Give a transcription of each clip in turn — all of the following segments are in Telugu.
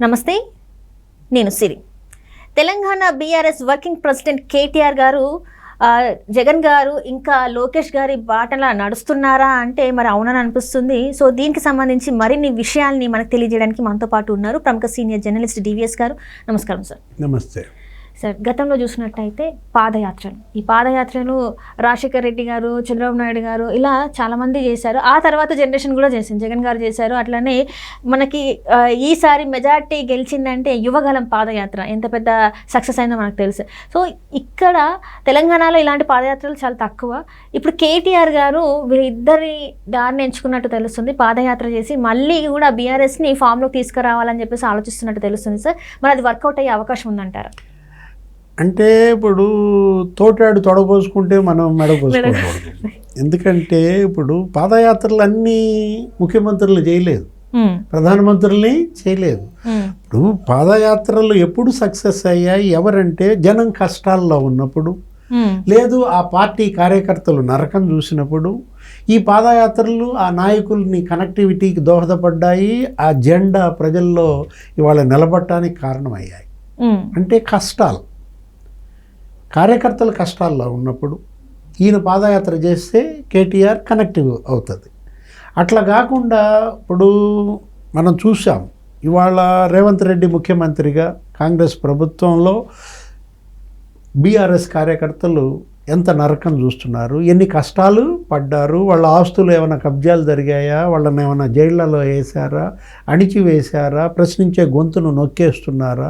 నమస్తే, నేను Siri. Telangana BRS working president KTR గారు జగన్ గారు ఇంకా లోకేష్ గారి బాటలా నడుస్తున్నారా అంటే మరి అవునని అనిపిస్తుంది. సో దీనికి సంబంధించి మరిన్ని విషయాల్ని మనకు తెలియజేయడానికి మనతో పాటు ఉన్నారు ప్రముఖ సీనియర్ జర్నలిస్ట్ డివిఎస్ గారు. నమస్కారం సార్. నమస్తే సార్, గతంలో చూసినట్టయితే పాదయాత్రలు, ఈ పాదయాత్రలు రాజశేఖర రెడ్డి గారు, చంద్రబాబు నాయుడు గారు ఇలా చాలామంది చేశారు. ఆ తర్వాత జనరేషన్ కూడా చేసింది, జగన్ గారు చేశారు. అట్లనే మనకి ఈసారి మెజార్టీ గెలిచిందంటే యువగలం పాదయాత్ర ఎంత పెద్ద సక్సెస్ అయిందో మనకు తెలుసు. సో ఇక్కడ తెలంగాణలో ఇలాంటి పాదయాత్రలు చాలా తక్కువ. ఇప్పుడు కేటీఆర్ గారు వీరిద్దరి దారిని ఎంచుకున్నట్టు తెలుస్తుంది. పాదయాత్ర చేసి మళ్ళీ కూడా బీఆర్ఎస్ని ఫామ్లోకి తీసుకురావాలని చెప్పేసి ఆలోచిస్తున్నట్టు తెలుస్తుంది సార్. మరి అది వర్కౌట్ అయ్యే అవకాశం ఉందంటారా? అంటే ఇప్పుడు తోటాడు తొడపోసుకుంటే మనం మెడపోసుకోకూడదు. ఎందుకంటే ఇప్పుడు పాదయాత్రలు అన్నీ ముఖ్యమంత్రులు చేయలేదు, ప్రధానమంత్రుల్ని చేయలేదు. ఇప్పుడు పాదయాత్రలు ఎప్పుడు సక్సెస్ అయ్యాయి ఎవరంటే జనం కష్టాల్లో ఉన్నప్పుడు, లేదు ఆ పార్టీ కార్యకర్తలు నరకం చూసినప్పుడు ఈ పాదయాత్రలు ఆ నాయకుల్ని కనెక్టివిటీకి దోహదపడ్డాయి. ఆ జెండా ప్రజల్లో ఇవాళ నిలబడటానికి కారణమయ్యాయి. అంటే కష్టాలు, కార్యకర్తలు కష్టాల్లో ఉన్నప్పుడు ఈయన పాదయాత్ర చేస్తే కేటీఆర్ కనెక్టివ్ అవుతుంది. అట్లా కాకుండా ఇప్పుడు మనం చూసాం, ఇవాళ రేవంత్ రెడ్డి ముఖ్యమంత్రిగా కాంగ్రెస్ ప్రభుత్వంలో బీఆర్ఎస్ కార్యకర్తలు ఎంత నరకం చూస్తున్నారు, ఎన్ని కష్టాలు పడ్డారు, వాళ్ళ ఆస్తులు ఏమైనా కబ్జాలు జరిగాయా, వాళ్ళని ఏమైనా జైళ్లలో వేశారా, అణిచివేశారా, ప్రశ్నించే గొంతును నొక్కేస్తున్నారా,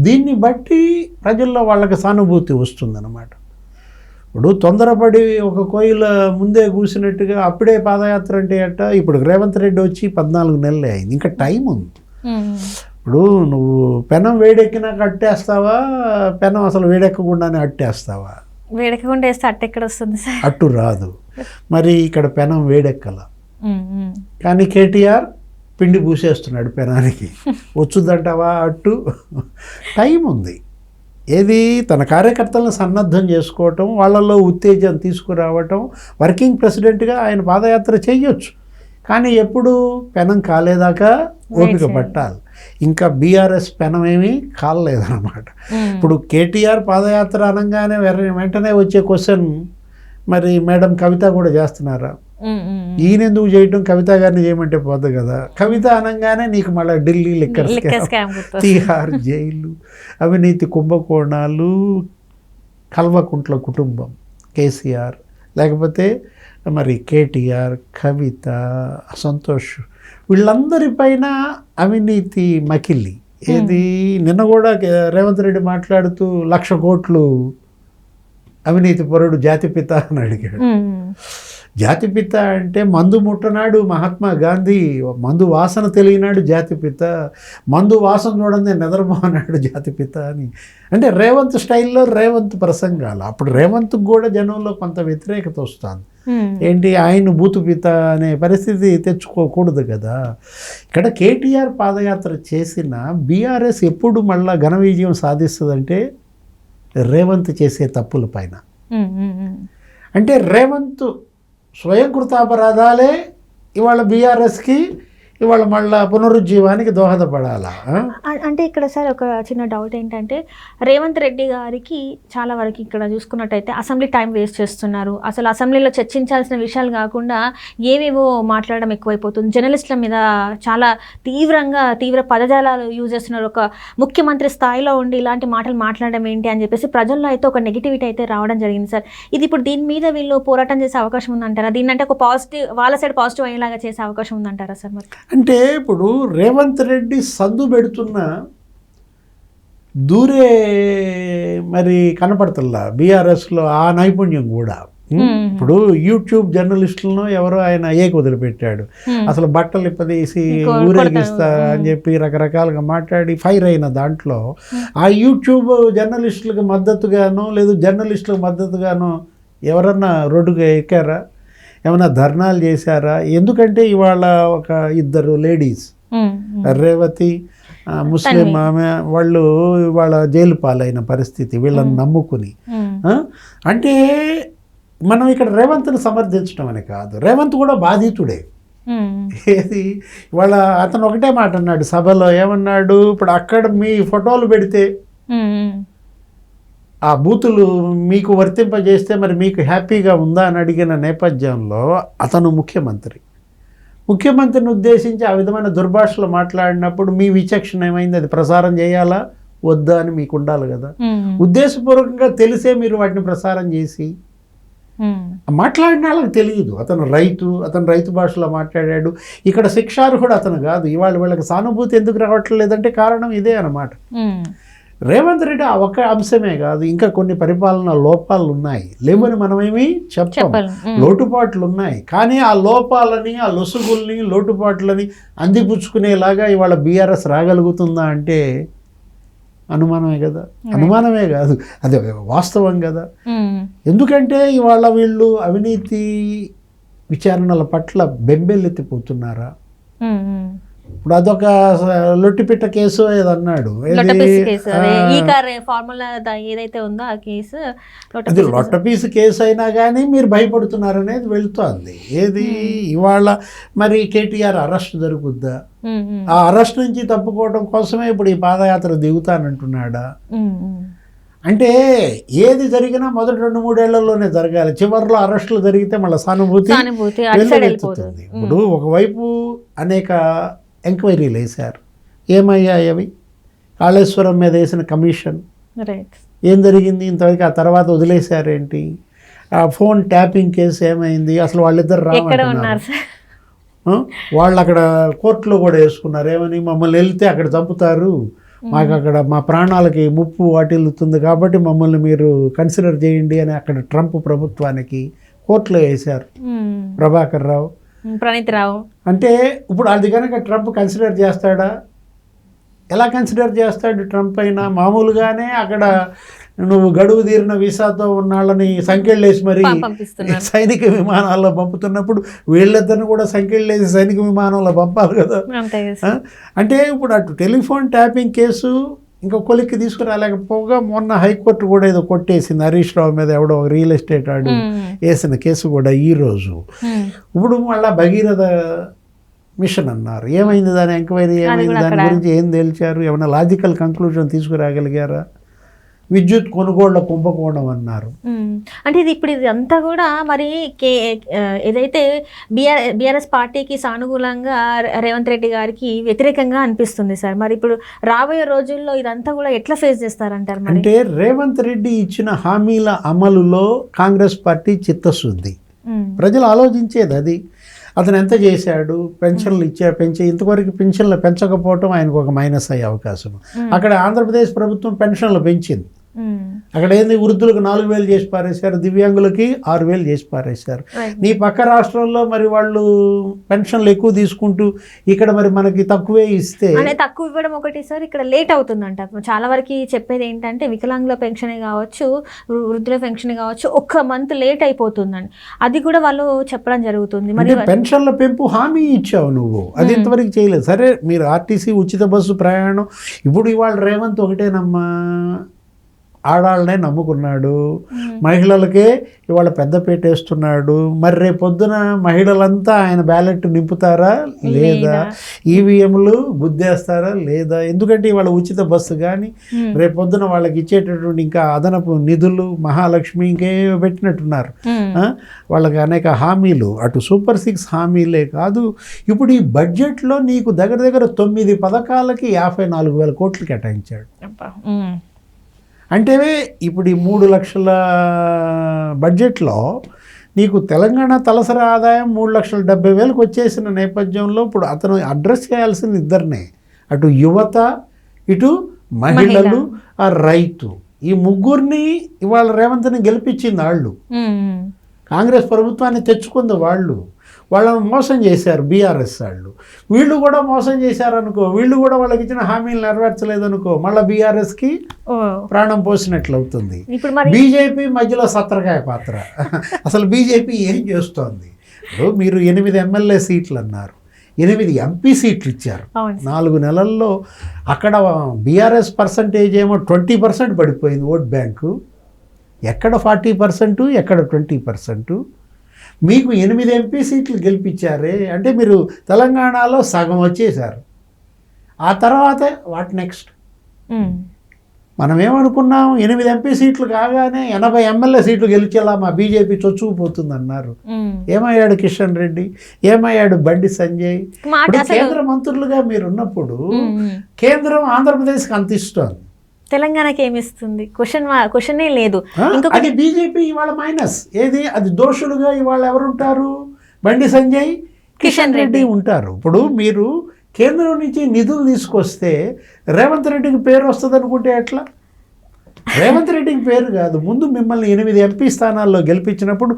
దీన్ని బట్టి ప్రజల్లో వాళ్ళకి సానుభూతి వస్తుందన్నమాట. ఇప్పుడు తొందరపడి ఒక కోయిల ముందే కూసినట్టుగా అప్పుడే పాదయాత్ర అంటే అట్ట. ఇప్పుడు రేవంత్ రెడ్డి వచ్చి 14 నెలలే అయింది, ఇంకా టైం ఉంది. ఇప్పుడు నువ్వు పెనం వేడెక్కినాక అట్టేస్తావా, పెనం అసలు వేడెక్కకుండానే అట్టేస్తావా? వేడెక్కకుండా వేస్తే అట్టు ఎక్కడ వస్తుంది సార్? అట్టు రాదు. మరి ఇక్కడ పెనం వేడెక్కల, కానీ కేటీఆర్ పిండి పూసేస్తున్నాడు పెనానికి. వచ్చుదంటావా అట్టు? టైం ఉంది. ఏది తన కార్యకర్తలను సన్నద్ధం చేసుకోవటం, వాళ్ళల్లో ఉత్తేజం తీసుకురావటం. వర్కింగ్ ప్రెసిడెంట్గా ఆయన పాదయాత్ర చేయొచ్చు, కానీ ఎప్పుడు పెనం కాలేదాకా ఓపిక పట్టాలి. ఇంకా బీఆర్ఎస్ పెనం ఏమీ కాలేదన్నమాట. ఇప్పుడు కేటీఆర్ పాదయాత్ర అనగానే వెంటనే వచ్చే క్వశ్చన్, మరి మేడం కవిత కూడా చేస్తున్నారా? ఈయన ఎందుకు చేయటం, కవిత గారిని చేయమంటే పోదు కదా. కవిత అనగానే నీకు మళ్ళీ Delhi liquor scam, Tihar jail, అవినీతి కుంభకోణాలు, కల్వకుంట్ల కుటుంబం, కేసీఆర్, లేకపోతే మరి కేటీఆర్, కవిత, సంతోష్, వీళ్ళందరిపైన అవినీతి మకిలి. ఏది నిన్న కూడా రేవంత్ రెడ్డి మాట్లాడుతూ 1,00,000 కోట్లు అవినీతి పరుడు జాతిపిత అని అడిగాడు. జాతిపిత అంటే మందు ముట్టనాడు మహాత్మా గాంధీ, మందు వాసన తెలియనాడు జాతిపిత, మందు వాసన చూడండి నిద్రపోనాడు జాతిపిత అని. అంటే రేవంత్ స్టైల్లో రేవంత్ ప్రసంగాలు. అప్పుడు రేవంత్కి కూడా జనంలో కొంత వ్యతిరేకత వస్తుంది. ఏంటి, ఆయన బూతుపిత అనే పరిస్థితి తెచ్చుకోకూడదు కదా. ఇక్కడ కేటీఆర్ పాదయాత్ర చేసిన బీఆర్ఎస్ ఎప్పుడు మళ్ళా ఘన విజయం సాధిస్తుందంటే రేవంత్ చేసే తప్పుల పైన. అంటే రేవంత్ స్వయం కృతాపరాధాలే ఇవాళ బీఆర్ఎస్కి ఇవాళ మళ్ళా పునరుజ్జీవానికి దోహదపడాలా? అంటే ఇక్కడ సార్ ఒక చిన్న డౌట్ ఏంటంటే, రేవంత్ రెడ్డి గారికి చాలా వరకు ఇక్కడ చూసుకున్నట్టయితే అసెంబ్లీ టైం వేస్ట్ చేస్తున్నారు. అసలు అసెంబ్లీలో చర్చించాల్సిన విషయాలు కాకుండా ఏవేవో మాట్లాడడం ఎక్కువైపోతుంది. జర్నలిస్టుల మీద చాలా తీవ్ర పదజాలాలు యూజ్ చేస్తున్నారు. ఒక ముఖ్యమంత్రి స్థాయిలో ఉండి ఇలాంటి మాటలు మాట్లాడడం ఏంటి అని చెప్పేసి ప్రజల్లో అయితే ఒక నెగిటివిటీ అయితే రావడం జరిగింది సార్. ఇది ఇప్పుడు దీని మీద వీళ్ళు పోరాటం చేసే అవకాశం ఉందంటారా? దీన్ని అంటే ఒక పాజిటివ్, వాళ్ళ సైడ్ పాజిటివ్ అయ్యేలాగా చేసే అవకాశం ఉందంటారా సార్? మరి అంటే ఇప్పుడు రేవంత్ రెడ్డి సందు పెడుతున్న దూరే మరి కనపడుతుందా బీఆర్ఎస్లో ఆ నైపుణ్యం కూడా. ఇప్పుడు యూట్యూబ్ జర్నలిస్టులను ఎవరో ఆయన వదిలిపెట్టాడు, అసలు బట్టలు ఇప్పదీసి ఊరేగిస్తా అని చెప్పి రకరకాలుగా మాట్లాడి ఫైర్ అయిన దాంట్లో ఆ యూట్యూబ్ జర్నలిస్టులకు మద్దతుగానో లేదు జర్నలిస్టులకు మద్దతుగానో ఎవరన్నా రోడ్డుగా ఎక్కారా, ఏమైనా ధర్నాలు చేశారా? ఎందుకంటే ఇవాళ ఒక 2 లేడీస్, రేవతి ముస్లిం ఆమె, వాళ్ళు ఇవాళ జైలు పాలైన పరిస్థితి వీళ్ళని నమ్ముకుని. అంటే మనం ఇక్కడ రేవంత్ని సమర్థించడం అని కాదు, రేవంత్ కూడా బాధితుడే. ఏది ఇవాళ అతను ఒకటే మాట అన్నాడు సభలో, ఏమన్నాడు, ఇప్పుడు అక్కడ మీ ఫోటోలు పెడితే ఆ బూతులు మీకు వర్తింపజేస్తే మరి మీకు హ్యాపీగా ఉందా అని అడిగిన నేపథ్యంలో అతను ముఖ్యమంత్రిని ఉద్దేశించి ఆ విధమైన దుర్భాషలు మాట్లాడినప్పుడు మీ విచక్షణ ఏమైంది, అది ప్రసారం చేయాలా వద్దా అని మీకు ఉండాలి కదా. ఉద్దేశపూర్వకంగా తెలిసే మీరు వాటిని ప్రసారం చేసి మాట్లాడిన వాళ్ళకి తెలియదు. అతను రైతు భాషలో మాట్లాడాడు. ఇక్కడ శిక్షార్హుడు అతను కాదు. ఇవాళ వీళ్ళకి సానుభూతి ఎందుకు రావట్లేదంటే కారణం ఇదే అన్నమాట. రేవంత్ రెడ్డి ఆ ఒక్క అంశమే కాదు, ఇంకా కొన్ని పరిపాలన లోపాలు ఉన్నాయి, లేవని మనమేమి చెప్పం, లోటుపాట్లు ఉన్నాయి. కానీ ఆ లోపాలని, ఆ లొసుగుల్ని, లోటుపాట్లని అందిపుచ్చుకునేలాగా ఇవాళ బీఆర్ఎస్ రాగలుగుతుందా అంటే అనుమానమే కదా. అనుమానమే కాదు, అది వాస్తవం కదా. ఎందుకంటే ఇవాళ వీళ్ళు అవినీతి విచారణల పట్ల బెంబెల్లెత్తిపోతున్నారా. ఇప్పుడు అదొక లొట్టిపిట్ట కేసు ఏదన్నాడు, ఏదైతే ఉందో ఆ కేసు, అది లొట్టపీసు కేసు అయినా కానీ మీరు భయపడుతున్నారనేది వెళుతోంది. ఏది ఇవాళ మరి కేటీఆర్ అరెస్ట్ జరుగుద్దా, ఆ అరెస్ట్ నుంచి తప్పుకోవడం కోసమే ఇప్పుడు ఈ పాదయాత్ర దిగుతానంటున్నాడా. అంటే ఏది జరిగినా మొదటి 2-3 ఏళ్లలోనే జరగాలి, చివరిలో అరెస్టులు జరిగితే మళ్ళీ సానుభూతి వెళ్ళెత్తుతుంది. ఇప్పుడు ఒకవైపు అనేక ఎంక్వైరీలు వేశారు, ఏమయ్యాయి అవి, కాళేశ్వరం మీద వేసిన కమిషన్ ఏం జరిగింది ఇంతవరకు, ఆ తర్వాత వదిలేశారేంటి, ఆ ఫోన్ ట్యాపింగ్ కేసు ఏమైంది, అసలు వాళ్ళిద్దరు రామంటున్నారు. వాళ్ళు అక్కడ కోర్టులో కూడా వేసుకున్నారు, ఏమని, మమ్మల్ని వెళ్తే అక్కడ చంపుతారు, మాకు అక్కడ మా ప్రాణాలకి ముప్పు వాటిల్లుతుంది కాబట్టి మమ్మల్ని మీరు కన్సిడర్ చేయండి అని అక్కడ ట్రంప్ ప్రభుత్వానికి కోర్టులో వేశారు ప్రభాకర్ రావు, ప్రణీత్ రావు. అంటే ఇప్పుడు అది కనుక ట్రంప్ కన్సిడర్ చేస్తాడా, ఎలా కన్సిడర్ చేస్తాడు ట్రంప్ అయినా. మామూలుగానే అక్కడ నువ్వు గడువు తీరిన వీసాతో ఉన్న వాళ్ళని సంఖ్యలేసి మరి సైనిక విమానాల్లో పంపుతున్నప్పుడు వీళ్ళిద్దరిని కూడా సంఖ్యలేసి సైనిక విమానంలో పంపాలి కదా. అంటే ఇప్పుడు అటు టెలిఫోన్ ట్యాపింగ్ కేసు ఇంకా కొలిక్కి తీసుకురాలేకపోగా మొన్న హైకోర్టు కూడా ఏదో కొట్టేసింది హరీష్ రావు మీద, ఎవడో రియల్ ఎస్టేట్ ఆడు వేసిన కేసు కూడా ఈరోజు. ఇప్పుడు మళ్ళీ భగీరథ మిషన్ అన్నారు, ఏమైంది దాని ఎంక్వైరీ, ఏమైంది దాని గురించి ఏం తేల్చారు, ఏమైనా లాజికల్ కంక్లూజన్ తీసుకురాగలిగారా. విద్యుత్ కొనుగోళ్ల కుంభకోణం అన్నారు. అంటే ఇది అంతా కూడా మరి ఏదైతే బీఆర్ఎస్ పార్టీకి సానుకూలంగా రేవంత్ రెడ్డి గారికి వ్యతిరేకంగా అనిపిస్తుంది సార్. మరి ఇప్పుడు రాబోయే రోజుల్లో ఇదంతా కూడా ఎట్లా ఫేస్ చేస్తారంటారు? అంటే రేవంత్ రెడ్డి ఇచ్చిన హామీల అమలులో కాంగ్రెస్ పార్టీ చిత్తశుద్ధి, ప్రజలు ఆలోచించేది అది. అతను ఎంత చేశాడు, పెన్షన్లు ఇంతవరకు పెన్షన్లు పెంచకపోవటం ఆయనకు ఒక మైనస్ అయ్యే అవకాశం. అక్కడ ఆంధ్రప్రదేశ్ ప్రభుత్వం పెన్షన్లు పెంచింది, అక్కడ ఏంది వృద్ధులకు 4,000 చేసి పారేశారు, దివ్యాంగులకి 6,000 చేసి పారేశారు. నీ పక్క రాష్ట్రంలో మరి వాళ్ళు పెన్షన్లు ఎక్కువ తీసుకుంటూ ఇక్కడ మరి మనకి తక్కువే ఇస్తే, తక్కువ ఇవ్వడం ఒకటి సార్, ఇక్కడ లేట్ అవుతుందంట. చాలా వరకు చెప్పేది ఏంటంటే వికలాంగుల పెన్షన్ కావచ్చు, వృద్ధుల పెన్షన్ కావచ్చు, 1 మంత్ లేట్ అయిపోతుందండి. అది కూడా వాళ్ళు చెప్పడం జరుగుతుంది. మరి పెన్షన్ల పెంపు హామీ ఇచ్చావు నువ్వు, అది ఇంతవరకు చేయలేదు. సరే మీరు ఆర్టీసీ ఉచిత బస్సు ప్రయాణం, ఇప్పుడు ఇవాళ రేవంత్ ఒకటేనమ్మా, ఆడాళ్ళనే నమ్ముకున్నాడు, మహిళలకే ఇవాళ పెద్దపీట వేస్తున్నాడు. మరి రేపొద్దున మహిళలంతా ఆయన బ్యాలెట్ నింపుతారా లేదా, ఈవీఎంలు గుద్దేస్తారా లేదా. ఎందుకంటే ఇవాళ ఉచిత బస్సు కానీ రేపొద్దున వాళ్ళకి ఇచ్చేటటువంటి ఇంకా అదనపు నిధులు, మహాలక్ష్మి ఇంకే పెట్టినట్టున్నారు. వాళ్ళకి అనేక హామీలు, అటు సూపర్ 6 హామీలే కాదు, ఇప్పుడు ఈ బడ్జెట్లో నీకు దగ్గర 9 పథకాలకి 54,000 కోట్లు కేటాయించాడు. అంటే ఇప్పుడు ఈ 3 లక్షల బడ్జెట్లో నీకు తెలంగాణ తలసరి ఆదాయం 3,70,000కి వచ్చేసిన నేపథ్యంలో ఇప్పుడు అతను అడ్రస్ చేయాల్సిన ఇద్దరినే, అటు యువత, ఇటు మహిళలు, ఆ రైతు. ఈ ముగ్గురిని ఇవాళ రేవంత్ని గెలిపించింది వాళ్ళు, కాంగ్రెస్ ప్రభుత్వాన్ని తెచ్చుకుంది వాళ్ళు. వాళ్ళని మోసం చేశారు బీఆర్ఎస్ వాళ్ళు, వీళ్ళు కూడా మోసం చేశారనుకో, వీళ్ళు కూడా వాళ్ళకి ఇచ్చిన హామీలు నెరవేర్చలేదనుకో, మళ్ళీ బీఆర్ఎస్కి ప్రాణం పోసినట్లు అవుతుంది. బీజేపీ మధ్యలో సత్రకాయ పాత్ర. అసలు బీజేపీ ఏం చేస్తోంది? ఇప్పుడు మీరు 8 ఎమ్మెల్యే సీట్లు అన్నారు, 8 ఎంపీ సీట్లు ఇచ్చారు 4 నెలల్లో. అక్కడ బీఆర్ఎస్ పర్సంటేజ్ ఏమో 20% పడిపోయింది ఓట్ బ్యాంకు, ఎక్కడ 40%, ఎక్కడ 20%. మీకు 8 ఎంపీ సీట్లు గెలిపించారే, అంటే మీరు తెలంగాణలో సగం వచ్చేసారు. ఆ తర్వాత వాట్ నెక్స్ట్? మనం ఏమనుకున్నాం, 8 ఎంపీ సీట్లు కాగానే 80 ఎమ్మెల్యే సీట్లు గెలిచేలా మా బీజేపీ చొచ్చుకుపోతుంది అన్నారు. ఏమయ్యాడు కిషన్ రెడ్డి, ఏమయ్యాడు బండి సంజయ్? ఇప్పుడు కేంద్ర మంత్రులుగా మీరు ఉన్నప్పుడు కేంద్రం ఆంధ్రప్రదేశ్కి అంత ఇస్తుంది, తెలంగాణకి ఏమిస్తుంది? క్వశ్చనే లేదు. అది బీజేపీ ఇవాళ మైనస్. ఏది అది దోషులుగా ఇవాళ ఎవరుంటారు? బండి సంజయ్, కిషన్ రెడ్డి ఉంటారు. ఇప్పుడు మీరు కేంద్రం నుంచి నిధులు తీసుకొస్తే రేవంత్ రెడ్డికి పేరు వస్తుంది అనుకుంటే ఎట్లా? రేవంత్ రెడ్డికి పేరు కాదు, ముందు మిమ్మల్ని 8 ఎంపీ స్థానాల్లో గెలిపించినప్పుడు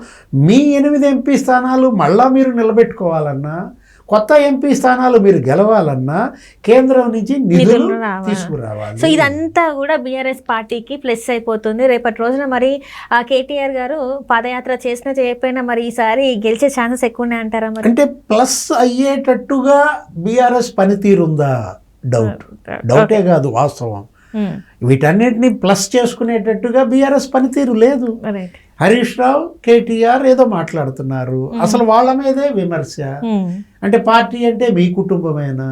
మీ 8 ఎంపీ స్థానాలు మళ్ళా మీరు నిలబెట్టుకోవాలన్నా, కొత్త ఎంపీ స్థానాలు మీరు గెలవాలన్నా కేంద్రం నుంచి నిధులు తీసుకురావాలి. సో ఇదంతా కూడా బీఆర్ఎస్ పార్టీకి ప్లస్ అయిపోతుంది. రేపటి రోజున మరి కేటీఆర్ గారు పాదయాత్ర చేసినా చేయకపోయినా మరి ఈసారి గెలిచే ఛాన్సెస్ ఎక్కువనే అంటారా? మరి అంటే ప్లస్ అయ్యేటట్టుగా బీఆర్ఎస్ పనితీరుందా? డౌటే కాదు, వాస్తవం. వీటన్నిటిని ప్లస్ చేసుకునేటట్టుగా బీఆర్ఎస్ పనితీరు లేదు. హరీష్ రావు, కేటీఆర్ ఏదో మాట్లాడుతున్నారు, అసలు వాళ్ళ మీదే విమర్శ. అంటే పార్టీ అంటే మీ కుటుంబమేనా?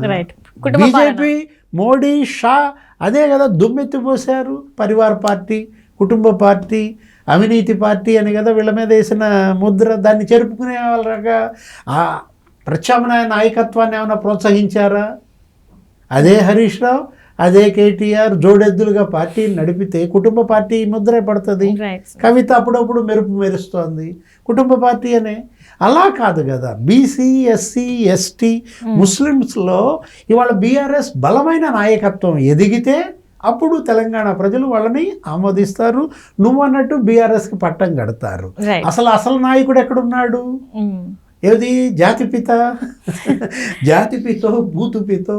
బీజేపీ, మోడీ, షా అదే కదా దుమ్మెత్తిపోశారు. పరివార్ పార్టీ, కుటుంబ పార్టీ, అవినీతి పార్టీ అని కదా వీళ్ళ మీద వేసిన ముద్ర. దాన్ని చెరుపుకునే వాళ్ళగా ఆ ప్రత్యామ్నాయ నాయకత్వాన్ని ఏమైనా ప్రోత్సహించారా? అదే హరీష్ రావు, అదే కేటీఆర్ జోడెద్దులుగా పార్టీని నడిపితే కుటుంబ పార్టీ ముద్రే పడుతుంది. కవిత అప్పుడప్పుడు మెరుపు మెరుస్తోంది, కుటుంబ పార్టీ అనే. అలా కాదు కదా. బీసీ, ఎస్సీ, ఎస్టీ, ముస్లిమ్స్లో ఇవాళ బీఆర్ఎస్ బలమైన నాయకత్వం ఎదిగితే అప్పుడు తెలంగాణ ప్రజలు వాళ్ళని ఆమోదిస్తారు. నువ్వు అన్నట్టు బీఆర్ఎస్కి పట్టం కడతారు. అసలు నాయకుడు ఎక్కడున్నాడు? ఏది జాతిపిత, జాతిపితో బూతుపితో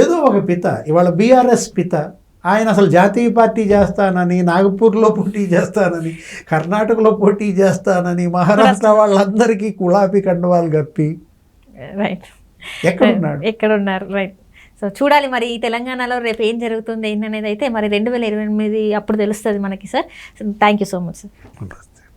ఏదో ఒక పిత, ఇవాళ బీఆర్ఎస్ పిత. ఆయన అసలు జాతీయ పార్టీ చేస్తానని, నాగపూర్లో పోటీ చేస్తానని, కర్ణాటకలో పోటీ చేస్తానని, మహారాష్ట్ర వాళ్ళందరికీ గులాబీ కండువాలు కప్పి ఎక్కడున్నారు? రైట్. సో చూడాలి మరి ఈ తెలంగాణలో రేపు ఏం జరుగుతుంది ఏంటనేది అయితే మరి 2028 అప్పుడు తెలుస్తుంది మనకి sir. Thank you so much sir.